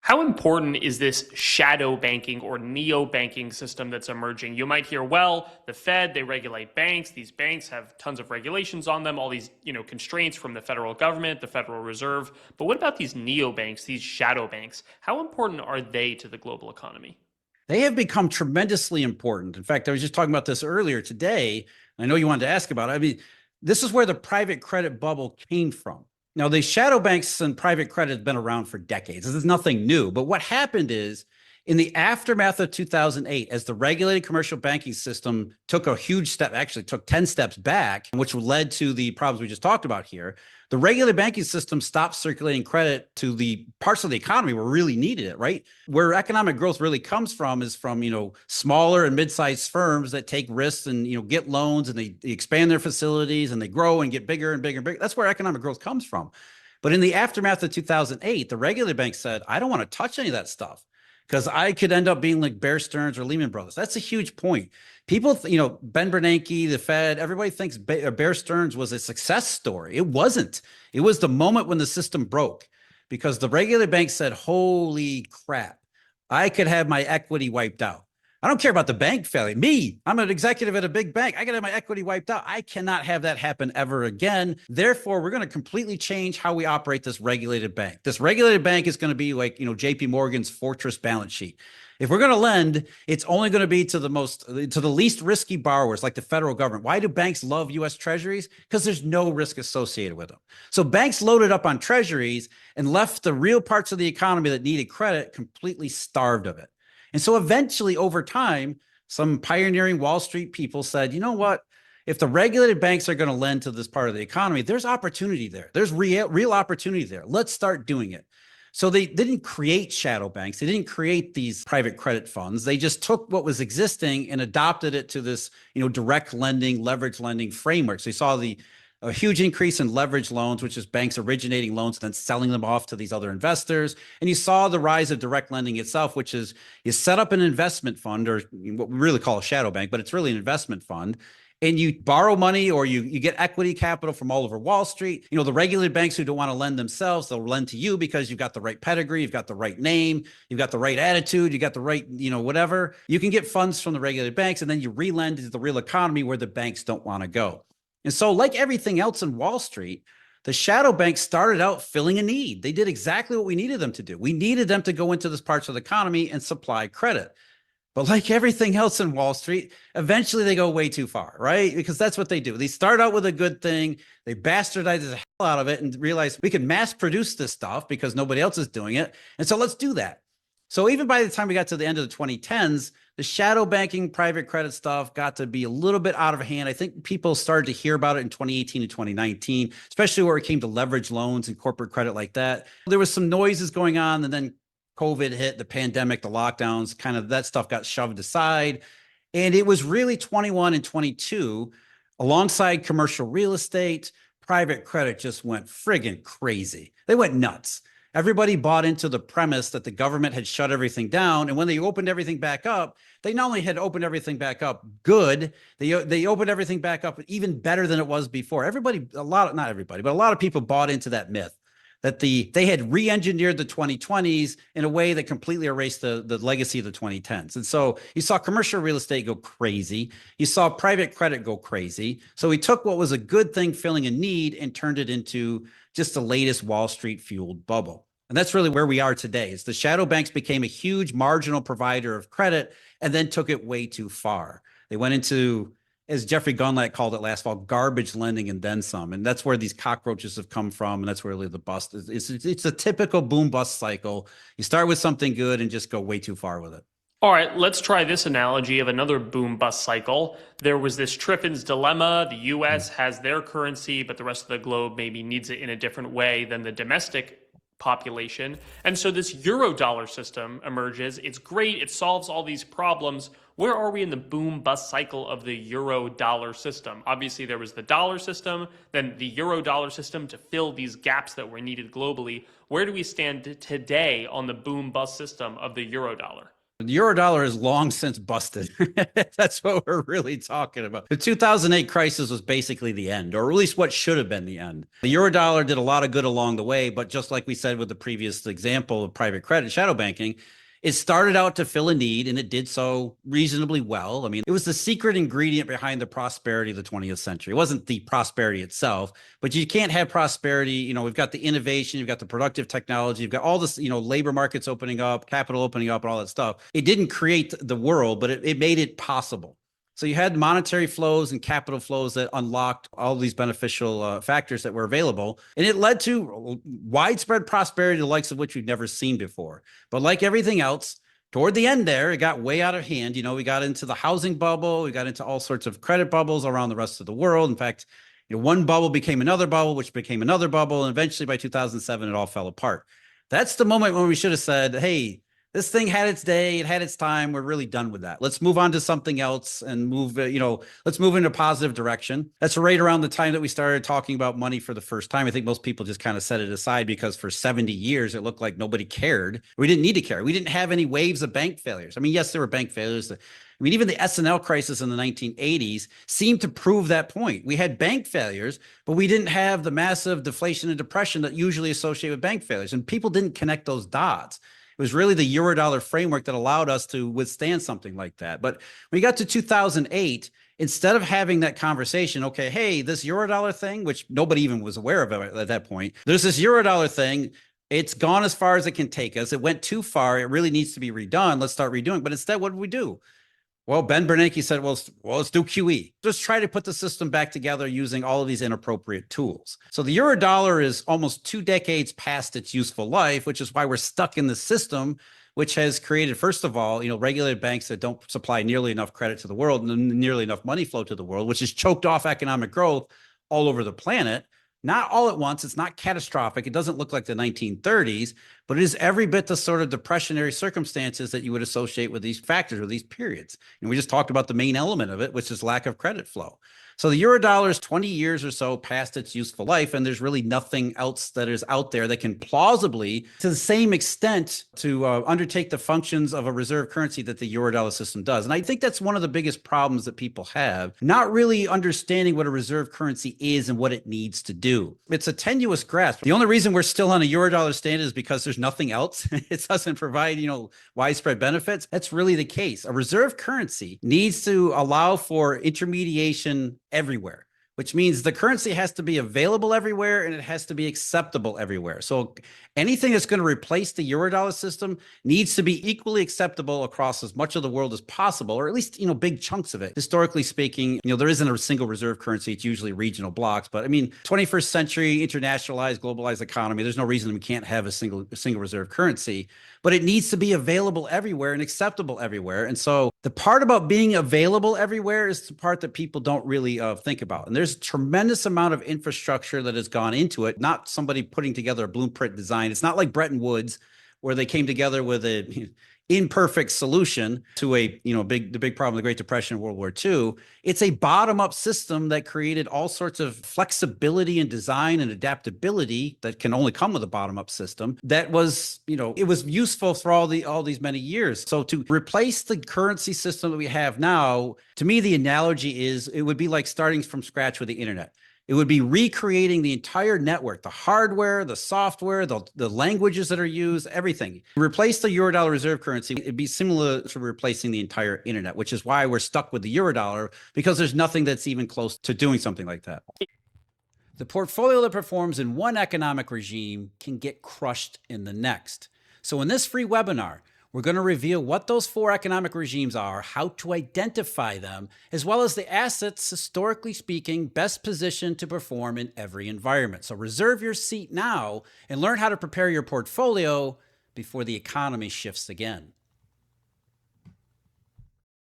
How important is this shadow banking or neo banking system that's emerging? You might hear, well, the Fed, they regulate banks. These banks have tons of regulations on them, all these, constraints from the federal government, the Federal Reserve. But what about these neo banks, these shadow banks? How important are they to the global economy? They have become tremendously important. In fact, I was just talking about this earlier today. I know you wanted to ask about it. I mean, this is where the private credit bubble came from. Now, the shadow banks and private credit have been around for decades. This is nothing new. But what happened is, in the aftermath of 2008, as the regulated commercial banking system took a huge step, actually took 10 steps back, which led to the problems we just talked about here, the regulated banking system stopped circulating credit to the parts of the economy where really needed it, right? Where economic growth really comes from is from, smaller and mid-sized firms that take risks and, get loans and they expand their facilities and they grow and get bigger and bigger and bigger. That's where economic growth comes from. But in the aftermath of 2008, the regulated bank said, I don't want to touch any of that stuff because I could end up being like Bear Stearns or Lehman Brothers. That's a huge point. People, Ben Bernanke, the Fed, everybody thinks Bear Stearns was a success story. It wasn't. It was the moment when the system broke because the regulated bank said, holy crap, I could have my equity wiped out. I don't care about the bank failing. Me, I'm an executive at a big bank. I got to have my equity wiped out. I cannot have that happen ever again. Therefore, we're going to completely change how we operate this regulated bank. This regulated bank is going to be like, JP Morgan's fortress balance sheet. If we're going to lend, it's only going to be to the least risky borrowers like the federal government. Why do banks love US treasuries? Because there's no risk associated with them. So banks loaded up on treasuries and left the real parts of the economy that needed credit completely starved of it. And so eventually, over time, some pioneering Wall Street people said, you know what? If the regulated banks are going to lend to this part of the economy, there's opportunity there. There's real opportunity there. Let's start doing it. So they didn't create shadow banks. They didn't create these private credit funds. They just took what was existing and adopted it to this, direct lending, leverage lending framework. So you saw a huge increase in leverage loans, which is banks originating loans and then selling them off to these other investors. And you saw the rise of direct lending itself, which is you set up an investment fund, or what we really call a shadow bank, but it's really an investment fund. And you borrow money or you get equity capital from all over Wall Street. The regulated banks who don't want to lend themselves, they'll lend to you because you've got the right pedigree, you've got the right name, you've got the right attitude, you got the right, whatever. You can get funds from the regulated banks and then you re-lend to the real economy where the banks don't want to go. And so, like everything else in Wall Street, the shadow banks started out filling a need. They did exactly what we needed them to do. We needed them to go into this parts of the economy and supply credit. But like everything else in Wall Street, eventually they go way too far, right? Because that's what they do. They start out with a good thing, they bastardize the hell out of it and realize we can mass produce this stuff because nobody else is doing it. And so let's do that. So even by the time we got to the end of the 2010s, the shadow banking private credit stuff got to be a little bit out of hand. I think people started to hear about it in 2018 and 2019, especially where it came to leverage loans and corporate credit like that. There was some noises going on, and then COVID hit, the pandemic, the lockdowns, kind of that stuff got shoved aside. And it was really 21 and 22, alongside commercial real estate, private credit just went friggin' crazy. They went nuts. Everybody bought into the premise that the government had shut everything down. And when they opened everything back up, they not only had opened everything back up good, they opened everything back up even better than it was before. Not everybody, but a lot of people bought into that myth that they had re-engineered the 2020s in a way that completely erased the legacy of the 2010s. And so you saw commercial real estate go crazy. You saw private credit go crazy. So he took what was a good thing, filling a need, and turned it into just the latest Wall Street fueled bubble. And that's really where we are today. Is the shadow banks became a huge marginal provider of credit and then took it way too far. They went into, as Jeffrey Gundlach called it last fall, garbage lending and then some. And that's where these cockroaches have come from. And that's where really the bust is. It's a typical boom bust cycle. You start with something good and just go way too far with it. All right, let's try this analogy of another boom bust cycle. There was this Triffin's dilemma. The US has their currency, but the rest of the globe maybe needs it in a different way than the domestic population. And so this Eurodollar system emerges. It's great. It solves all these problems. Where are we in the boom bust cycle of the Eurodollar system? Obviously, there was the dollar system, then the Eurodollar system to fill these gaps that were needed globally. Where do we stand today on the boom bust system of the Eurodollar? The Eurodollar is long since busted. That's what we're really talking about. The 2008 crisis was basically the end, or at least what should have been the end. The Eurodollar did a lot of good along the way, but just like we said with the previous example of private credit shadow banking, it started out to fill a need, and it did so reasonably well. I mean, it was the secret ingredient behind the prosperity of the 20th century. It wasn't the prosperity itself, but you can't have prosperity. You know, we've got the innovation, you've got the productive technology, you've got all this, you know, labor markets opening up, capital opening up, and all that stuff. It didn't create the world, but it made it possible. So you had monetary flows and capital flows that unlocked all these beneficial factors that were available. And it led to widespread prosperity, the likes of which we've never seen before. But like everything else, toward the end there, it got way out of hand. You know, we got into the housing bubble. We got into all sorts of credit bubbles around the rest of the world. In fact, you know, one bubble became another bubble, which became another bubble. And eventually by 2007, it all fell apart. That's the moment when we should have said, hey, this thing had its day, it had its time. We're really done with that. Let's move on to something else and move, let's move in a positive direction. That's right around the time that we started talking about money for the first time. I think most people just kind of set it aside because for 70 years, it looked like nobody cared. We didn't need to care. We didn't have any waves of bank failures. I mean, yes, there were bank failures. I mean, even the S&L crisis in the 1980s seemed to prove that point. We had bank failures, but we didn't have the massive deflation and depression that usually associate with bank failures. And people didn't connect those dots. It was really the Eurodollar framework that allowed us to withstand something like that. But when we got to 2008, instead of having that conversation, okay, hey, this Eurodollar thing, which nobody even was aware of at that point, there's this Eurodollar thing. It's gone as far as it can take us. It went too far. It really needs to be redone. Let's start redoing. But instead, what did we do? Well, Ben Bernanke said, well, let's do QE. Just try to put the system back together using all of these inappropriate tools. So the Eurodollar is almost 2 decades past its useful life, which is why we're stuck in the system, which has created, first of all, regulated banks that don't supply nearly enough credit to the world and nearly enough money flow to the world, which has choked off economic growth all over the planet. Not all at once. It's not catastrophic. It doesn't look like the 1930s, but it is every bit the sort of depressionary circumstances that you would associate with these factors or these periods. And we just talked about the main element of it, which is lack of credit flow. So the Eurodollar is 20 years or so past its useful life, and there's really nothing else that is out there that can plausibly, to the same extent, to undertake the functions of a reserve currency that the Eurodollar system does. And I think that's one of the biggest problems that people have, not really understanding what a reserve currency is and what it needs to do. It's a tenuous grasp. The only reason we're still on a Eurodollar standard is because there's nothing else. It doesn't provide, widespread benefits. That's really the case. A reserve currency needs to allow for intermediation everywhere, which means the currency has to be available everywhere and it has to be acceptable everywhere. So anything that's going to replace the Eurodollar system needs to be equally acceptable across as much of the world as possible, or at least, big chunks of it. Historically speaking, there isn't a single reserve currency. It's usually regional blocks. But 21st century internationalized, globalized economy, there's no reason we can't have a single reserve currency, but it needs to be available everywhere and acceptable everywhere. And so the part about being available everywhere is the part that people don't really think about. And there's a tremendous amount of infrastructure that has gone into it, not somebody putting together a blueprint design. It's not like Bretton Woods, where they came together with a imperfect solution to the big problem, the Great Depression and World War II. It's a bottom-up system that created all sorts of flexibility and design and adaptability that can only come with a bottom-up system that was, it was useful for all these many years. So to replace the currency system that we have now, to me, the analogy is it would be like starting from scratch with the internet. It would be recreating the entire network, the hardware, the software, the languages that are used, everything. Replace the Eurodollar reserve currency. It'd be similar to replacing the entire internet, which is why we're stuck with the Eurodollar, because there's nothing that's even close to doing something like that. The portfolio that performs in one economic regime can get crushed in the next. So in this free webinar, we're going to reveal what those 4 economic regimes are, how to identify them, as well as the assets, historically speaking, best positioned to perform in every environment. So reserve your seat now and learn how to prepare your portfolio before the economy shifts again.